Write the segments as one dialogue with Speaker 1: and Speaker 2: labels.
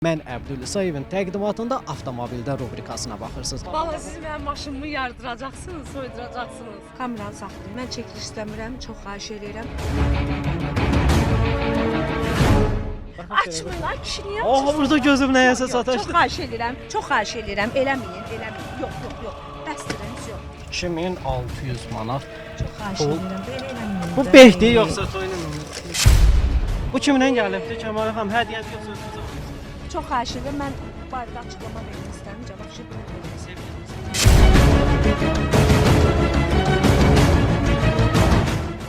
Speaker 1: Mən Əbdül İsayevin təqdimatında avtomobildə rubrikasına baxırsınız.
Speaker 2: Valla siz mənim maşınımı yardıracaqsınız, soyduracaqsınız. Kameranı saxlayın. Mən çəkiliş istəmirəm, çox xahiş edirəm. Açmayın, ay kişi niyə açırsınız?
Speaker 1: Burada gözüm nəyəsə sataşdı.
Speaker 2: Çox xahiş edirəm, çox xahiş edirəm. Eləməyin. Yox. Bəsdiriniz yox.
Speaker 1: 2600 manat.
Speaker 2: Çox xahiş edirəm, belə eləməyin.
Speaker 1: Bu behdi yoxsa toyunun? Bu kimdən gəlibdi? Kəmal xanım, hədiyyədir yoxsa özünüzə?
Speaker 2: Çox xahiş edirəm, mən barədə açıqlama vermək istəmirəm. Cavab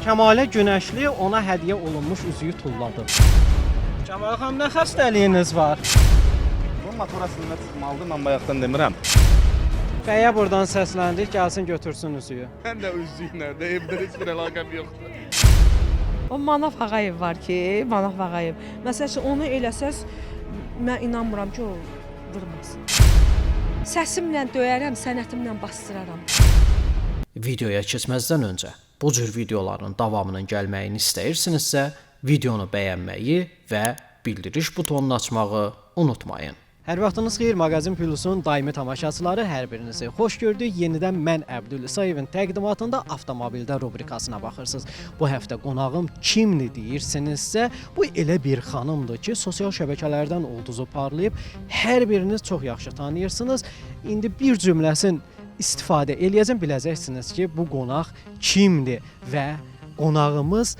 Speaker 1: Kəmalə Günəşli ona hədiyyə olunmuş üzüyü tulladı. Kəmal xanım, nə xəstəliyiniz var?
Speaker 3: Bu motorasında çıxmalıdır, mən bayaqdan demirəm.
Speaker 1: Bəyə buradan səsləndik, gəlsin götürsün üzüyü.
Speaker 3: Mən də üzüyü nerede, evdə heç bir əlaqəm yoxdur.
Speaker 2: O Manaf Ağayev var ki, Manaf Ağayev. Məsələn, onu eləsəz, mən inanmıram ki, o vurmasın. Səsimlə döyərəm, sənətimlə bastıraram.
Speaker 1: Videoya keçməzdən öncə bu cür videoların davamının gəlməyini istəyirsinizsə, videonu bəyənməyi və bildiriş butonunu açmağı unutmayın. Hər vaxtınız xeyir, Mağazin Plusun daimi tamaşaçıları, hər birinizi xoş gördük. Yenidən mən Əbdül İsayevin təqdimatında avtomobildə rubrikasına baxırsınız. Bu həftə qonağım kimdir deyirsinizsə, bu elə bir xanımdır ki, sosial şəbəkələrdən ulduzu parlayıb, hər biriniz çox yaxşı tanıyırsınız. İndi bir cümləsin istifadə eləyəcəm, biləcəksiniz ki, bu qonaq kimdir və qonağımız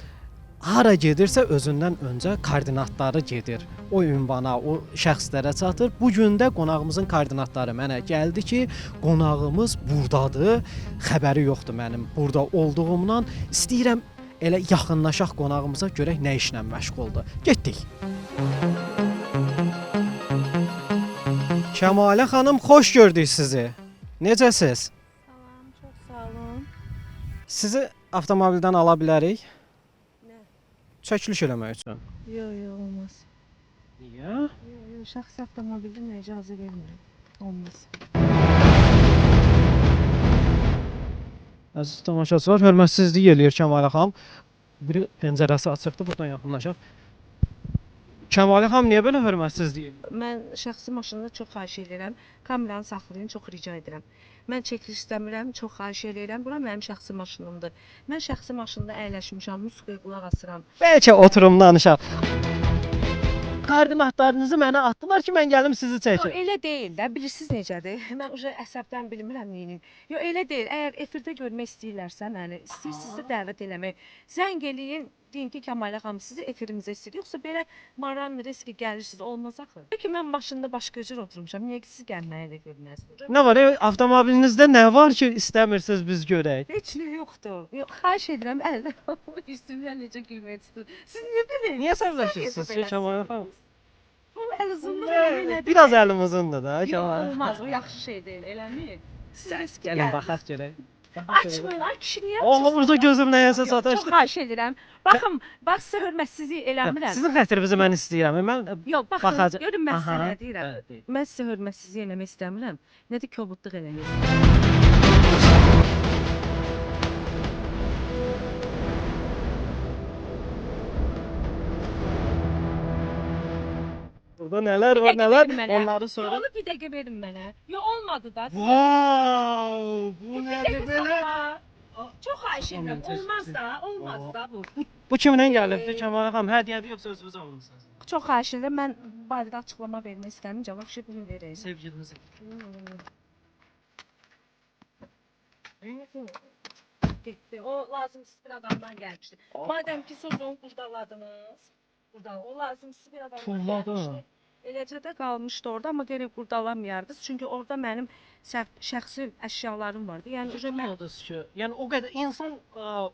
Speaker 1: hara gedirsə özündən öncə koordinatları gedir. O ünvana, o şəxslərə çatır. Bu gün də qonağımızın koordinatları mənə gəldi ki, qonağımız burdadır. Xəbəri yoxdur mənim burada olduğumdan. İstəyirəm elə yaxınlaşaq qonağımıza, görək nə işlə məşğuldur. Getdik. Kəmalə xanım, xoş gördük sizi. Necəsiz?
Speaker 2: Salam, çox sağ olun.
Speaker 1: Sizi avtomobildən ala bilərik?
Speaker 2: Nə?
Speaker 1: Çəkiliş eləmək üçün.
Speaker 2: Yox, olmaz.
Speaker 1: Niyə?
Speaker 2: Yox, şəxsi avtomobildən icazə vermirəm. Olmaz.
Speaker 1: Əziz tamaşaçılar, hörmətsizlik eləyir Kəmalə xanım. Biri pəncərəsi açıqdır, buradan yaxınlaşaq. Kəmalə xanım, niyə belə hörmətsizlik eləyir?
Speaker 2: Mən şəxsi maşında çox xahiş edirəm. Kameranı saxlayın, çox rica edirəm. Mən çəkiliş istəmirəm, çox xahiş edirəm. Bura mənim şəxsi maşınımdır. Mən şəxsi maşında əyləşmişəm, musiqiyə qulaq asıram.
Speaker 1: Bəlkə oturum danışaq. Koordinatlarınızı mənə atdılar ki, mən gəlim sizi
Speaker 2: Yox,
Speaker 1: çəkim.
Speaker 2: elə deyil də. Bilirsiniz necədir? Mən uje əsəbdən bilmirəm neyini. Yox, elə deyil. Əgər efirdə görmək istəyirlərsə, məni istəyirsinizsə dəvət eləmək. Zəng eləyin, deyin ki, Kəmalə xanım sizi efirimizə istəyir. Yoxsa belə maran riski gəlirsiniz, olmaz axı. Peki mən maşında başqa cür oturmuşam. Niyə ki siz gəlməyə də görməsiniz?
Speaker 1: Nə var? Avtomobilinizdə nə var ki, istəmirsiniz biz görək?
Speaker 2: Heç nə yoxdur. Yox, xahiş edirəm, əldə üstümdən necə gülmək istəyir. Siz niyə belə?
Speaker 1: Niyə səbirləşirsiniz ki, Kəmalə xanım?
Speaker 2: Bu əl uzunluğu
Speaker 1: Biraz əlim uzundur da, Kəmalə.
Speaker 2: olmaz, o yaxşı şey deyil, eləmi? Siz
Speaker 1: Gəlin baxaq görək.
Speaker 2: Açmayın, ay kişi niyə
Speaker 1: Burada gözüm nəyəsə
Speaker 2: Çox
Speaker 1: sataşdı.
Speaker 2: xahiş edirəm. Baxın, bax sizə hörmətsizlik eləmirəm.
Speaker 1: Sizin xətrinizi mən istəyirəm. Mən
Speaker 2: Yox, baxın,
Speaker 1: baxacaq.
Speaker 2: görün mən sizə
Speaker 1: Aha.
Speaker 2: nə deyirəm.
Speaker 1: Evet.
Speaker 2: Mən sizə hörmətsizlik eləmək istəmirəm. Nədir kobudluq eləyir.
Speaker 1: Burada nələr var, nələr? Onları sonra.
Speaker 2: Onu bir dəqiqə verin mənə. Yox, olmadı da.
Speaker 1: Wow! Bu
Speaker 2: Bir
Speaker 1: nədir
Speaker 2: dəqiqə
Speaker 1: belə?
Speaker 2: sonra. Çox xahiş edirəm. Olmaz da bu.
Speaker 1: Bu kimdən gəlibdi Kəmalə xanım? Hədiyyədir yoxsa özünüz almısınız?
Speaker 2: Çox xahiş edirəm. Mən barədə açıqlama vermək istəmirəm. Cavab şey bunu verək.
Speaker 1: Sevgiliniz.
Speaker 2: Getdi. O lazımsız bir adamdan gəlmişdi. Madəm ki siz onu qurdaladınız. O lazımsız bir adamdan
Speaker 1: Tulladı.
Speaker 2: gəlmişdi. Eləcə də qalmışdı orada, amma gərək qurdalamayardınız. Çünki orada mənim şəxsi əşyalarım vardı. Yəni mən
Speaker 1: Anladınız ki, yəni o qədər insan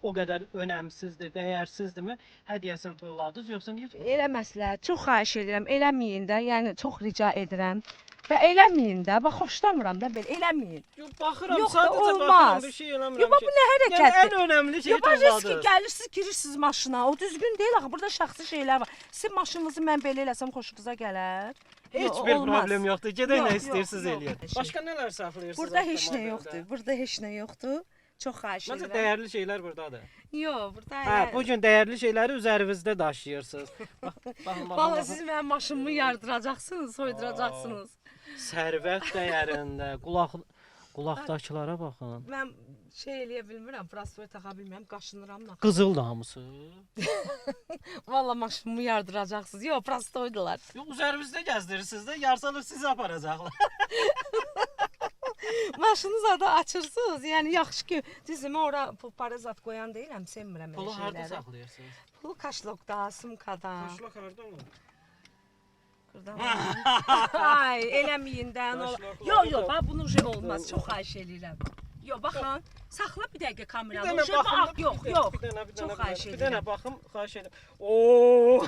Speaker 1: o qədər önəmsizdir, dəyərsizdirmi? Hədiyyəsini tulladınız yoxsa niyə?
Speaker 2: elə məsləhət, çox xahiş edirəm, eləməyin də. Yəni çox rica edirəm. Və eləməyin də. Bax xoşlamıram da belə, eləməyin.
Speaker 1: Yox, baxıram,
Speaker 2: Yox da
Speaker 1: sadəcə
Speaker 2: olmaz.
Speaker 1: baxıram, bir şey eləmirəm
Speaker 2: Yox, bu nə
Speaker 1: Yəni
Speaker 2: hərəkətdir?
Speaker 1: ən önəmli şey
Speaker 2: Yox, riski
Speaker 1: tulladınız.
Speaker 2: gəlirsiniz, girirsiniz maşına. O düzgün deyil axı. Burada şəxsi şeylər var. Sizin maşınınızı mən belə eləsəm xoşunuza gələr?
Speaker 1: Heç
Speaker 2: Yox,
Speaker 1: bir
Speaker 2: olmaz.
Speaker 1: problem yoxdur. Gedək
Speaker 2: Yox,
Speaker 1: nə
Speaker 2: yox,
Speaker 1: istəyirsiniz
Speaker 2: yox.
Speaker 1: eləyin. Başqa nələr saxlayırsınız?
Speaker 2: Burada heç nə
Speaker 1: avtomobildə?
Speaker 2: yoxdur. Burada heç nə yoxdur. Çox xahiş
Speaker 1: Məncə
Speaker 2: edirəm.
Speaker 1: dəyərli şeylər burdadır.
Speaker 2: Yox, burada
Speaker 1: Hə, bu gün dəyərli şeyləri üzərinizdə daşıyırsınız.
Speaker 2: Valla siz mənim maşınımı yardıracaqsınız, soyduracaqsınız.
Speaker 1: Sərvət dəyərində, qulaqdakılara baxın.
Speaker 2: Mən şey eləyə bilmirəm, prostoy taxa bilmirəm, qaşınıram da.
Speaker 1: Qızıl hamısı.
Speaker 2: Valla maşınımı yardıracaqsınız. Yox, prostoydular.
Speaker 1: Yox, üzərinizdə gəzdirirsiniz də, yarsalar sizi aparacaqlar.
Speaker 2: Maşını zaten açırsınız. Yəni yaxşı ki, düzdür, mən ora parazat qoyan deyiləm, sevmirəm elə
Speaker 1: Pulu harda
Speaker 2: şeyləri.
Speaker 1: saxlayırsınız?
Speaker 2: Pulu kaşlokda, sumkada.
Speaker 1: Qaşlıq harda mı?
Speaker 2: Qırdan. Ay, eləməyin də.
Speaker 1: Qaşlıq
Speaker 2: Yox, yox,
Speaker 1: orada.
Speaker 2: bax bunu şey olmaz. Çox xahiş eləyirəm. Yox, baxın. Saxla bir dəqiqə
Speaker 1: Bir
Speaker 2: kameranı.
Speaker 1: dənə
Speaker 2: Uşaq
Speaker 1: baxım.
Speaker 2: bax, yox, yox. Çox xahiş
Speaker 1: Bir
Speaker 2: edirəm.
Speaker 1: dənə baxım, xahiş edirəm. Oo!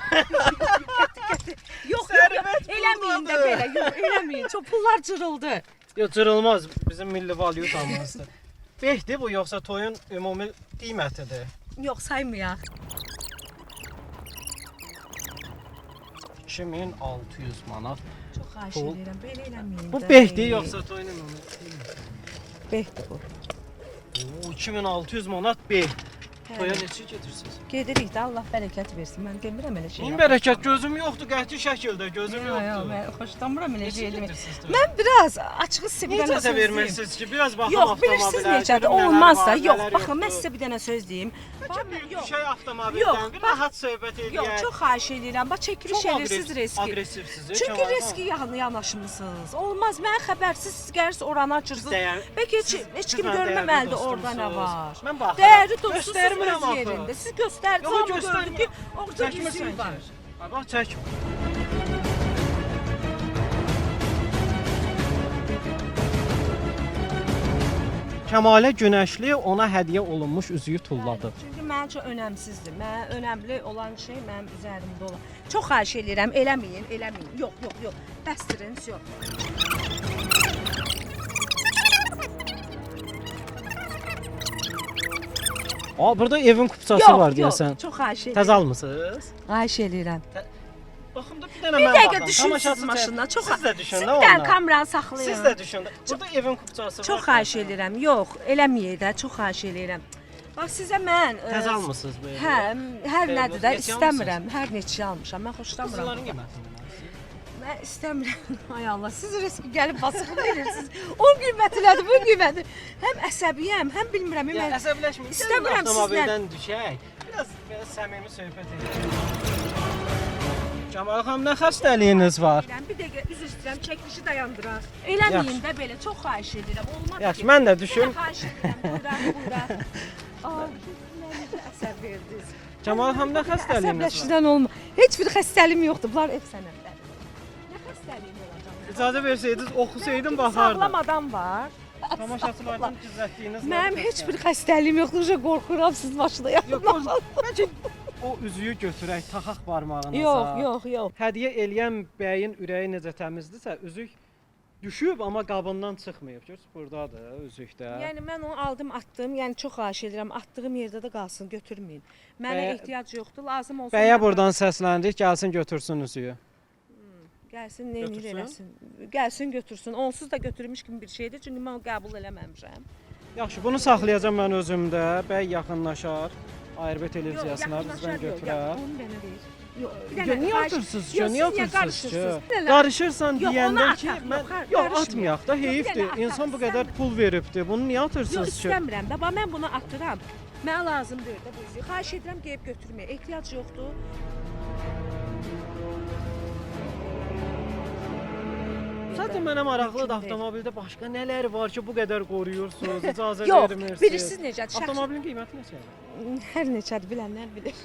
Speaker 2: Yox, yox,
Speaker 1: Sərvət
Speaker 2: eləməyin də belə. Yox, eləməyin. Çox pullar cırıldı.
Speaker 1: Yox, cırılmaz. Bizim milli valyutamızdır. Behdi bu yoxsa toyun ümumi qiymətidir?
Speaker 2: Yox, saymayaq.
Speaker 1: 2600 manat.
Speaker 2: Çox xahiş
Speaker 1: Pul.
Speaker 2: edirəm. Belə eləməyin.
Speaker 1: Bu
Speaker 2: də.
Speaker 1: behdi yoxsa toyun ümumi?
Speaker 2: Behdi bu.
Speaker 1: Oo, 2600 manat beh.
Speaker 2: Hə.
Speaker 1: Toya neçə gedirsiniz?
Speaker 2: Gedirik də Allah bərəkət versin. Mən demirəm elə şey.
Speaker 1: Min bərəkət, gözüm yoxdur, qəti şəkildə gözüm
Speaker 2: Yox,
Speaker 1: yoxdur.
Speaker 2: mən xoşlamıram elə
Speaker 1: Neçə
Speaker 2: şey eləmək.
Speaker 1: gedirsiniz toya?
Speaker 2: Mən biraz açığı sizə bir dənə
Speaker 1: Necə
Speaker 2: söz deyim.
Speaker 1: vermirsiniz ki, biraz baxım
Speaker 2: Yox, bilirsiniz
Speaker 1: avtomobilə,
Speaker 2: necədir?
Speaker 1: görüm nələr
Speaker 2: Olmaz da.
Speaker 1: var,
Speaker 2: Yox,
Speaker 1: nələr
Speaker 2: baxın, mən
Speaker 1: yoxdur.
Speaker 2: sizə bir dənə söz deyim. Yox,
Speaker 1: Şey
Speaker 2: yox,
Speaker 1: avtomobildən bir
Speaker 2: bax-
Speaker 1: rahat söhbət eləyək.
Speaker 2: yox, çox xahiş edirəm. Bax, çəkiliş edirsiniz riski.
Speaker 1: Aqressivsiz.
Speaker 2: Çünki riski yanaşmısınız. Olmaz, mən xəbərsiz siz gəlirsiniz oranı açırsınız. Bəlkə heç kim görməməlidir orada nə var.
Speaker 1: Mən baxıram.
Speaker 2: Dəyərli dostsuz
Speaker 1: Göstərmirəm
Speaker 2: öz
Speaker 1: axı.
Speaker 2: yerində. Siz göstərdiniz,
Speaker 1: Yox,
Speaker 2: amma gördüm ki,
Speaker 1: göstərmirəm.
Speaker 2: orada
Speaker 1: Çəkmirsən
Speaker 2: üzük var.
Speaker 1: ki. Ay, bax, çək. Kəmalə Günəşli ona hədiyyə olunmuş üzüyü tulladı.
Speaker 2: Çünki mənim üçün önəmsizdir. Mənə önəmli olan şey mənim üzərimdə olan. Çox xahiş edirəm, eləməyin, eləməyin. Yox, yox, yox. Bəsdirin, yox.
Speaker 1: Aa, burada evin kupçası var deyəsən.
Speaker 2: Çox xahiş edirəm.
Speaker 1: Təzə almısınız?
Speaker 2: Xahiş edirəm.
Speaker 1: Baxın da bir dənə
Speaker 2: Bir
Speaker 1: mən
Speaker 2: dəqiqə
Speaker 1: baxım.
Speaker 2: düşünsün
Speaker 1: Tamaşaçı
Speaker 2: maşından. Çox
Speaker 1: Siz də düşünün
Speaker 2: Siz
Speaker 1: də
Speaker 2: bir dənə
Speaker 1: ona.
Speaker 2: kameranı saxlayın.
Speaker 1: Siz də düşünün. Burada evin kupçası var.
Speaker 2: Çox xahiş edirəm. Yox, eləməyək də. Çox xahiş edirəm. Bax sizə mən
Speaker 1: Təzə almısınız bu evi?
Speaker 2: Hə, hər
Speaker 1: Xeyr,
Speaker 2: nədir də
Speaker 1: neçə
Speaker 2: istəmirəm. Hər neçə almışam. Mən xoşlamıram.
Speaker 1: Qızların qiymətini.
Speaker 2: Mən istəmirəm. Ay Allah, siz riski gəlib basığı verirsiniz. O qiymətilədir, bu qiyməti. Həm əsəbiyəm, həm bilmirəm.
Speaker 1: Ya
Speaker 2: Mən
Speaker 1: əsəbləşməyin.
Speaker 2: İstəmirəm
Speaker 1: Avtomobildən düşək. Biraz səmimi söhbət edək. Camal xanım, nə xəstəliyiniz var?
Speaker 2: Bilirəm, bir dəqiqə üzr istəyirəm, çəkilişi dayandıraq. Eləməyin də belə, çox xahiş edirəm. Olmaz
Speaker 1: Yaxşı,
Speaker 2: ki.
Speaker 1: mən də
Speaker 2: Bir
Speaker 1: düşün.
Speaker 2: də xahiş edirəm, buyura. Aa, nə necə əsəb verdiniz.
Speaker 1: Camal xanım, nə xəstəliyiniz var?
Speaker 2: Əsəbləşdən olma. Heç bir xəstəliyim yoxdur. Bunlar ev sənədləri. Nə xəstəliyim olacaq?
Speaker 1: İcazə versəydiniz, oxusaydım
Speaker 2: Sağlam
Speaker 1: baxardım.
Speaker 2: adam var.
Speaker 1: Tamaşaçılardan gizlətdiyiniz
Speaker 2: Mənim heç bir xəstəliyim yoxdur. Uje qorxuram siz başına
Speaker 1: Yox,
Speaker 2: yaxınlaşın.
Speaker 1: bəlkə o üzüyü götürək, taxaq barmağınıza.
Speaker 2: Yox, yox, yox.
Speaker 1: Hədiyyə eləyən bəyin ürəyi necə təmizdirsə, üzük düşüb amma qabından çıxmayıb. Görürsüz, burdadır üzükdə.
Speaker 2: Yəni mən onu aldım, atdım. Yəni çox xahiş edirəm, atdığım yerdə də qalsın, götürməyin. Mənə
Speaker 1: Bəyə-
Speaker 2: ehtiyac yoxdur, lazım olsun.
Speaker 1: Bəyə
Speaker 2: mən-
Speaker 1: buradan səsləndik, gəlsin götürsün üzüyü.
Speaker 2: Gəlsin, nə edir
Speaker 1: Götürsün?
Speaker 2: eləsin. Gəlsin, götürsün. Onsuz da götürmüş kimi bir şeydir, çünki mən o qəbul eləməmişəm.
Speaker 1: Yaxşı, bunu saxlayacağam mən özümdə. Bəy yaxınlaşar. ARB televiziyasına bizdən götürər.
Speaker 2: Onu mənə ver. Yox, bir
Speaker 1: Ya,
Speaker 2: dənə
Speaker 1: niyə
Speaker 2: xahiş-
Speaker 1: atırsınız ki?
Speaker 2: Yox,
Speaker 1: Niyə
Speaker 2: siz niyə
Speaker 1: atırsınız ki?
Speaker 2: qarışırsınız?
Speaker 1: Qarışırsan
Speaker 2: Yox,
Speaker 1: deyəndə
Speaker 2: onu
Speaker 1: ki,
Speaker 2: ataq,
Speaker 1: mən
Speaker 2: yox,
Speaker 1: yox
Speaker 2: qarışmayın.
Speaker 1: atmayaq da,
Speaker 2: Yox, bir
Speaker 1: heyifdir.
Speaker 2: dənə
Speaker 1: İnsan bu
Speaker 2: ataq,
Speaker 1: qədər
Speaker 2: sən-
Speaker 1: pul veribdi. Bunu niyə
Speaker 2: Yox,
Speaker 1: atırsınız ki?
Speaker 2: istəmirəm də. Bax mən bunu atıram. Mənə lazım deyil də bu üzüyü. Xahiş edirəm gəlib götürməyə. Ehtiyac yoxdur.
Speaker 1: Zaten mənə maraqlıdır
Speaker 2: Mümkün deyil.
Speaker 1: avtomobildə başqa nələr var ki, bu qədər qoruyursunuz, icazə
Speaker 2: Yox,
Speaker 1: vermirsiniz.
Speaker 2: bilirsiniz necədir? Şəxs
Speaker 1: Avtomobilin qiyməti neçədir?
Speaker 2: hər neçədir bilənlər bilir.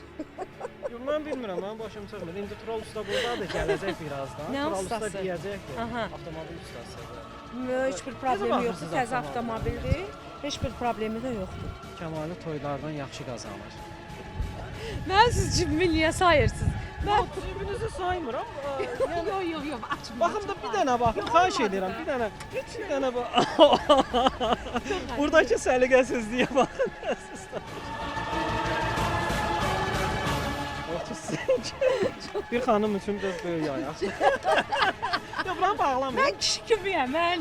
Speaker 1: Yox, mən bilmirəm, mənim başım çıxmır. İndi Tural usta burdadır, gələcək birazdan.
Speaker 2: Nə
Speaker 1: Tural usta
Speaker 2: ustası?
Speaker 1: deyəcəkdir.
Speaker 2: Aha.
Speaker 1: Avtomobil ustasıdır.
Speaker 2: Heç bir problemi yoxdur.
Speaker 1: baxırsınız
Speaker 2: Təzə
Speaker 1: avtomobilə?
Speaker 2: avtomobildir. Heç bir problemi də yoxdur.
Speaker 1: Kəmalı toylardan yaxşı qazanır.
Speaker 2: Mən siz cibimi niyə sayırsınız?
Speaker 1: Mən cibinizi saymıram.
Speaker 2: Yox, açma.
Speaker 1: Baxın da bir dənə baxın, xahiş edirəm, bir dənə. Bir dənə bax. Buradakı səliqəsizliyə baxın. 38. Bir xanım üçün biraz böyük ayaq. Yox, mən bağlamayım.
Speaker 2: Mən kişi kimiyəm, mən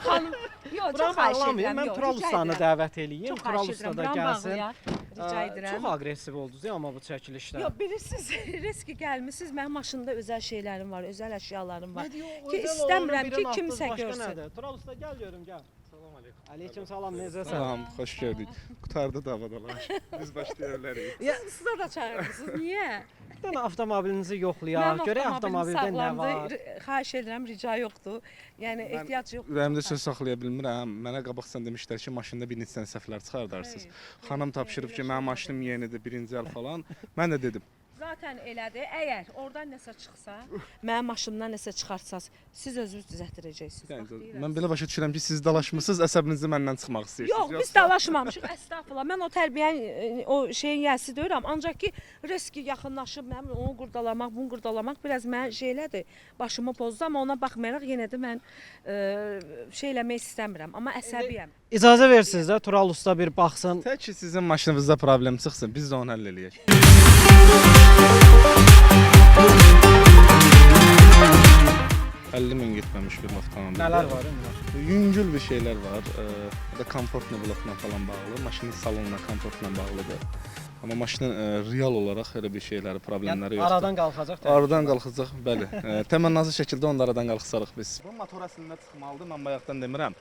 Speaker 2: xanım. Yox,
Speaker 4: Buranı
Speaker 2: çox xahiş
Speaker 4: bağlamayın.
Speaker 2: edirəm.
Speaker 4: Mən
Speaker 2: yox,
Speaker 4: Tural
Speaker 2: rica
Speaker 4: Ustanı
Speaker 2: edirəm.
Speaker 4: dəvət eləyim.
Speaker 2: Çox
Speaker 4: Tural
Speaker 2: xahiş
Speaker 4: Usta
Speaker 2: edirəm,
Speaker 4: da
Speaker 2: buranı
Speaker 4: gəlsin.
Speaker 2: bağlayaq. Rica edirəm.
Speaker 4: Çox aqressiv oldunuz ya amma bu çəkilişdə.
Speaker 2: Yox, bilirsiniz, riski gəlmisiniz. Mənim maşında özəl şeylərim var, özəl əşyalarım var.
Speaker 4: Nə deyir,
Speaker 2: Ki
Speaker 4: özəl
Speaker 2: istəmirəm
Speaker 4: olanı
Speaker 2: ki,
Speaker 4: birin
Speaker 2: kimsə
Speaker 4: atdınız, başqa
Speaker 2: görsün.
Speaker 4: nədir? Tural Usta gəl görüm, gəl.
Speaker 3: Salam aleyküm.
Speaker 4: Aleyküm salam, necəsən?
Speaker 3: Salam, xoş gördük. Qutardı davadalar. Biz başlaya bilərik.
Speaker 2: Siz də çağırırsınız. Niyə?
Speaker 4: Bir dənə avtomobilinizi yoxlayaq, görək avtomobildə nə var.
Speaker 2: Xahiş edirəm, rica yoxdur. Yəni
Speaker 3: Mən
Speaker 2: ehtiyac yoxdur.
Speaker 3: Ürəyimdə söz saxlaya bilmirəm. Mənə qabaqsan demişlər ki, maşında bir neçə dənə səhvlər çıxardarsınız. Xanım tapşırıb ki, mənim maşınım yenidir, birinci əl falan. Mən də dedim.
Speaker 2: Zaten elədir. Əgər oradan nəsə çıxsa, mənim maşımdan nəsə çıxartsaz, siz özünüz düzəltdirəcəksiniz. Bax,
Speaker 3: Yəni,
Speaker 2: deyirəm.
Speaker 3: mən belə başa düşürəm ki, siz dalaşmısınız, əsəbinizi məndən çıxmaq istəyirsiniz.
Speaker 2: Yox, biz dalaşmamışıq. Əstəğfurullah. Mən o tərbiyənin o şeyin yəsi deyirəm. Ancaq ki, riski yaxınlaşıb mənim onu qurdalamaq, bunu qurdalamaq biraz mən şeylədir. Başımı pozdu, amma ona baxmayaraq yenə də mən şey eləmək istəmirəm, amma əsəbiyəm.
Speaker 4: İcazə versiniz də Tural Usta bir baxsın.
Speaker 3: Tək ki, sizin maşınınızda problem çıxsın, biz də onu həll eləyək. 50 min getməmiş bir avtomobil.
Speaker 4: Nələr var indi?
Speaker 3: Yüngül bir şeylər var. Da komfortla blokla falan bağlı. Maşının salonla, komfortla bağlıdır. Amma maşının real olaraq elə bir şeyləri, problemləri yoxdur.
Speaker 4: Aradan qalxacaq.
Speaker 3: Aradan qalxacaq, bəli. Təmənnazlı şəkildə onu aradan qalxsarıq biz. Bu motor əslində çıxmalıdır, mən bayaqdan demirəm.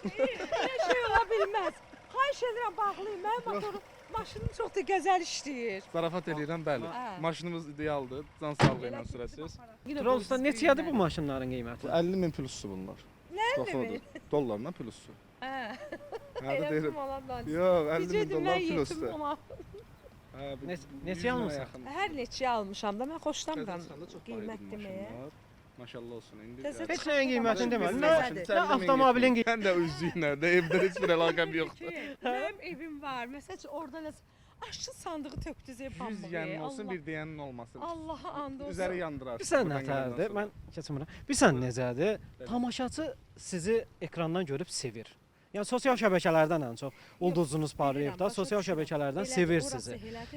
Speaker 2: Belə şey ola bilməz. Xahiş edirəm bağlayın. Mənim motorum, maşınım çox da gözəl işləyir.
Speaker 3: Zarafat eləyirəm, bəli.
Speaker 2: Hə.
Speaker 3: Maşınımız idealdır, can sağlığı ilə sürəsiz.
Speaker 4: Tural Usta neçədir bu maşınların qiyməti?
Speaker 3: 50 min plussu bunlar.
Speaker 2: Nə?
Speaker 3: Dollarla plussu.
Speaker 2: Hə.
Speaker 3: Hə, də deyirəm.
Speaker 2: Yox,
Speaker 3: Yox, 50
Speaker 2: Necə
Speaker 3: min
Speaker 2: dedim,
Speaker 3: dollar
Speaker 2: mən yetim
Speaker 3: plussu.
Speaker 2: ona.
Speaker 3: Hə, bu
Speaker 4: Neçə
Speaker 3: 100 minə
Speaker 4: almısan?
Speaker 3: yaxın.
Speaker 2: Hər neçəyə almışam da mən xoşlamıram
Speaker 3: Təzə çox
Speaker 2: qiymət
Speaker 3: bahalıdır
Speaker 2: deməyə.
Speaker 3: maşınlar. Maşallah olsun indi.
Speaker 2: Təzə-
Speaker 4: Heç nəyin qiymətini deməli.
Speaker 2: Məzədir.
Speaker 4: Nə avtomobilin qiyməti?
Speaker 3: Sən də özlüyünə də evdə heç bir əlaqəm yoxdur.
Speaker 2: Mənim evim var. Məsələn, orada nəsə aşçı sandığı tökdüz ev
Speaker 3: 100 yənin olsun, bir deyənin olmasın.
Speaker 2: Allaha and olsun.
Speaker 3: Üzəri yandırar.
Speaker 4: Bilirsən
Speaker 3: Buradan
Speaker 4: nətərdir?
Speaker 3: gələndən
Speaker 4: Mən
Speaker 3: sonra.
Speaker 4: keçmirəm. Bilirsən necədir? Tamaşaçı sizi ekrandan görüb sevir. Yəni sosial şəbəkələrdən ən çox ulduzunuz parlayıb da, sosial şəbəkələrdən sevir sizi.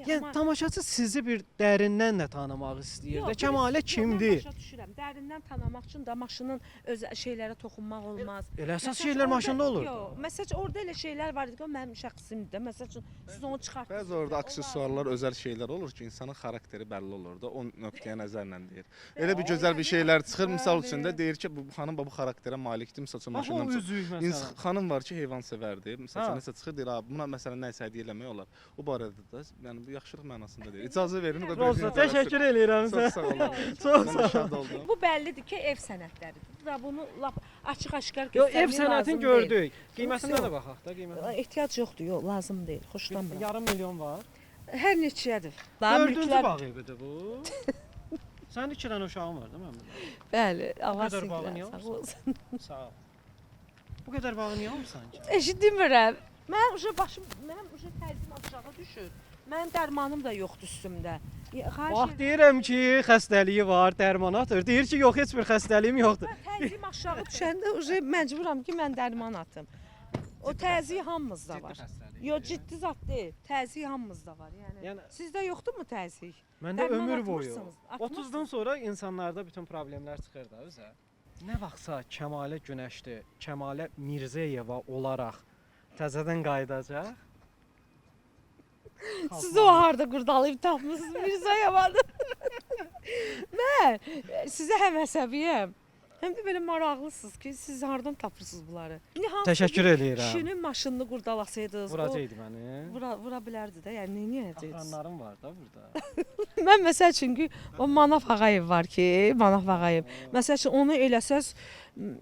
Speaker 4: Yəni tamaşaçı sizi bir dərindən də tanımaq istəyir də. Kəmalə kimdir?
Speaker 2: Başa düşürəm. Dərindən tanımaq üçün də maşının öz şeylərə toxunmaq olmaz.
Speaker 4: Elə əsas
Speaker 2: Məsəl üçün
Speaker 4: şeylər
Speaker 2: orada-
Speaker 4: maşında olur.
Speaker 2: Yox, məsəl üçün orada elə şeylər var idi ki, o mənim şəxsimdir də. Məsəl üçün siz onu çıxartdınız.
Speaker 3: Bəzi orada aksesuarlar, özəl şeylər olur ki, insanın xarakteri bəlli olur da, o nöqteyə nəzərlə deyir. Elə bir gözəl bir şeylər çıxır, misal üçün də deyir ki, bu xanım bu xarakterə malikdir, misal üçün
Speaker 4: Bax o
Speaker 3: maşından
Speaker 4: üzük məsələn.
Speaker 3: Xanım var ki, heyvansevərdir. Misal üçün
Speaker 4: Ha.
Speaker 3: nəsə çıxır deyir, "Buna məsələn nə isə hədiyyə eləmək olar." O barədə də, yəni bu yaxşılıq mənasında deyir. İcazə verin, o qədər.
Speaker 4: Roza, təşəkkür eləyirəm
Speaker 3: Çox
Speaker 4: sizə.
Speaker 3: sağ olun.
Speaker 4: Çox
Speaker 3: Mən
Speaker 4: sağ
Speaker 3: də şad oldum.
Speaker 2: Bu bəllidir ki, ev sənətləridir. Və bunu lap açıq-aşkar
Speaker 4: Yox,
Speaker 2: göstərmək
Speaker 4: ev sənətini
Speaker 2: lazım deyil.
Speaker 4: gördük. Qiymətinə
Speaker 2: Yox.
Speaker 4: də baxaq da, qiymətə.
Speaker 2: Ehtiyac yoxdur, yox, lazım deyil. Xoşlanmıram.
Speaker 4: Yarım milyon var.
Speaker 2: Hər neçəyədir?
Speaker 4: Dördüncü bağ evidir bu. Sənin 2 dənə uşağın var, değil mi?
Speaker 2: Bəli, Allah
Speaker 4: qədər bağın
Speaker 2: sizə
Speaker 4: yox?
Speaker 2: sağ olsun.
Speaker 4: Sağ ol. Bu qədər bağı niyə almısan ki?
Speaker 2: Eşitmirəm. Mən mənim təzim aşağı düşür. Mənim dərmanım da yoxdur üstümdə. Xahiş
Speaker 4: Bax
Speaker 2: edirəm.
Speaker 4: deyirəm ki, xəstəliyi var, dərman atır. Deyir ki, yox, heç bir xəstəliyim yoxdur.
Speaker 2: Təzim aşağı düşəndə məcburam ki, mən dərman atım. O təzyiq hamımızda var. Yox, ciddi zat deyil. Təzyiq hamımızda var. Yəni
Speaker 4: Yəni-
Speaker 2: sizdə yoxdurmu təzyiq?
Speaker 4: Məndə
Speaker 2: Dərman
Speaker 4: ömür boyu.
Speaker 2: atmırsınız,
Speaker 4: 30-dan sonra insanlarda bütün problemlər çıxır da özə. Nə vaxtsa Kəmalə Günəşli, Kəmalə Mirzəyeva olaraq təzədən qayıdacaq.
Speaker 2: Siz o harda qurdalayıb tapmısınız Mirzəyevadı? Mən sizə həm əsəbiyəm. Həm də belə maraqlısınız ki, siz hardan tapırsınız bunları? İndi hansı
Speaker 4: Təşəkkür
Speaker 2: bir
Speaker 4: eləyirəm.
Speaker 2: Kişinin maşınını qurdalasaydınız,
Speaker 4: Vuracaqdı məni.
Speaker 2: vura bilərdi də. Yəni nə edəcəksiniz?
Speaker 4: Axranlarım var da burada.
Speaker 2: Mən məsəl üçün ki, o Manaf Ağayev var ki, Manaf Ağayev. Məsəl üçün onu eləsəz,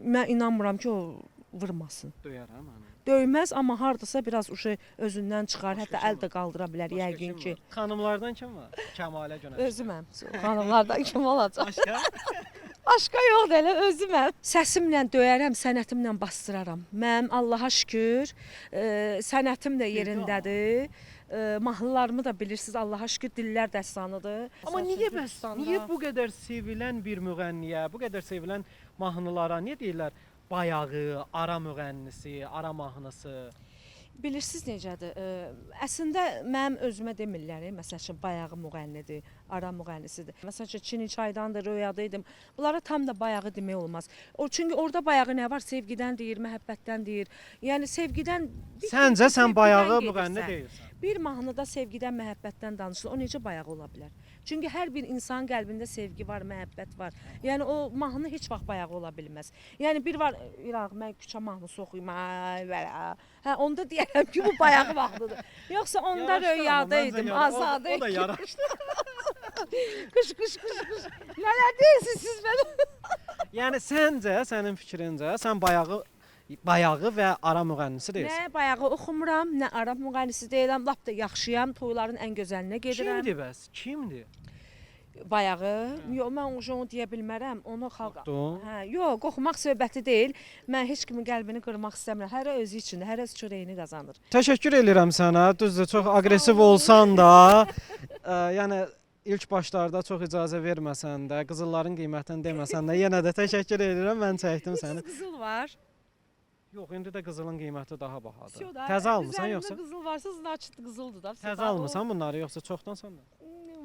Speaker 2: mən inanmıram ki, o vurmasın.
Speaker 4: Döyərəm məni.
Speaker 2: Döyməz, amma hardasa biraz uşaq özündən çıxar, hətta əl də qaldıra bilər yəqin ki.
Speaker 4: Xanımlardan kim var? Kəmalə Günəşli.
Speaker 2: Özüməm. Xanımlardan kim olacaq?
Speaker 4: Başqa?
Speaker 2: Başqa yoxdur, elə özüməm. Səsimlə döyərəm, sənətimlə bastıraram. Mənim Allaha şükür, sənətim də yerindədir. Mahnılarımı da bilirsiniz, Allaha şükür dillər dəstanıdır.
Speaker 4: Amma
Speaker 2: Məsəl
Speaker 4: niyə
Speaker 2: üçün
Speaker 4: bəs?
Speaker 2: Gürcüstanda-
Speaker 4: Niyə bu qədər sevilən bir müğənniyə, bu qədər sevilən mahnılara niyə deyirlər bayağı, ara müğənnisi, ara mahnısı?
Speaker 2: Bilirsiniz necədir? Əslində mənim özümə demirlər, məsəl üçün bayağı müğənnidir, ara müğənnisidir. Məsəl üçün Çini çaydandır, röyadaydım. Bunlara tam da bayağı demək olmaz. Çünki orada bayağı nə var? Sevgidən deyir, məhəbbətdən deyir. Yəni sevgidən
Speaker 4: Səncə sən bayağı
Speaker 2: sevgidən
Speaker 4: müğənni
Speaker 2: gedirsən.
Speaker 4: deyilsən.
Speaker 2: Bir mahnıda sevgidən, məhəbbətdən danışılır. O necə bayağı ola bilər? Çünki hər bir insanın qəlbində sevgi var, məhəbbət var. Yəni o mahnı heç vaxt bayağı ola bilməz. Yəni bir var, İraq, mən küçə mahnısı oxuyum. Hə, onda deyərəm ki, bu bayağı mahnıdır. Yoxsa onda
Speaker 4: Yaraşdı amma,
Speaker 2: röyadaydım,
Speaker 4: məncə yaraşdı.
Speaker 2: azadı.
Speaker 4: O da yaraşdı.
Speaker 2: Qış. Nələr deyirsiniz siz mənə?
Speaker 4: Yəni səncə, sənin fikrincə, sən bayağı və ara müğənnisi deyilsən.
Speaker 2: Nə bayağı oxumuram, nə Arab müğənnisi deyirəm, lap da yaxşıyam, toyların ən gözəlinə gedirəm.
Speaker 4: Kimdir bəs? Kimdir?
Speaker 2: Bayağı, yox mən onu deyə bilmərəm, onu xalq.
Speaker 4: Qorxdun?
Speaker 2: Hə, yox, qorxmaq söhbəti deyil. Mən heç kimin qəlbini qırmaq istəmirəm. Hərə özü üçün, hərə öz çörəyini qazanır.
Speaker 4: Təşəkkür edirəm sənə. Düzdür, çox aqressiv olsan da, yəni ilk başlarda çox icazə verməsən də, qızılların qiymətini deməsən də, yenə də təşəkkür edirəm. Mən çəkdim səni.
Speaker 2: Qızıl var.
Speaker 4: Yox, indi də qızılın qiyməti daha bahadır.
Speaker 2: Yox da,
Speaker 4: Təzə almısan
Speaker 2: üzərimdə
Speaker 4: yoxsa?
Speaker 2: Qızıl varsa znaçıt qızıldır da.
Speaker 4: Təzə almısan bunları yoxsa çoxdan sonra?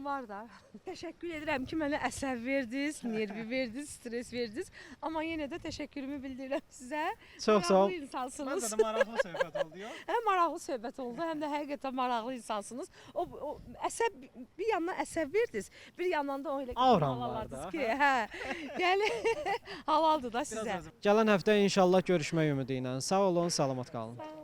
Speaker 2: Var da. Təşəkkür edirəm ki, mənə əsəb verdiniz, nervi verdiniz, stres verdiniz. Amma yenə də təşəkkürümü bildirirəm sizə.
Speaker 4: Çox sağ ol.
Speaker 2: Maraqlı insansınız.
Speaker 4: Məncə də maraqlı söhbət oldu, yox?
Speaker 2: Həm maraqlı söhbət oldu, həm də həqiqətən maraqlı insansınız. O əsəb bir yandan əsəb verdiniz, bir yandan da o elə
Speaker 4: Auram var da,
Speaker 2: ki, hə. Yəni halaldır da sizə.
Speaker 4: Gələn həftə inşallah görüşmək ümidi ilə. Sağ olun, salamat qalın.
Speaker 2: Sağ olun.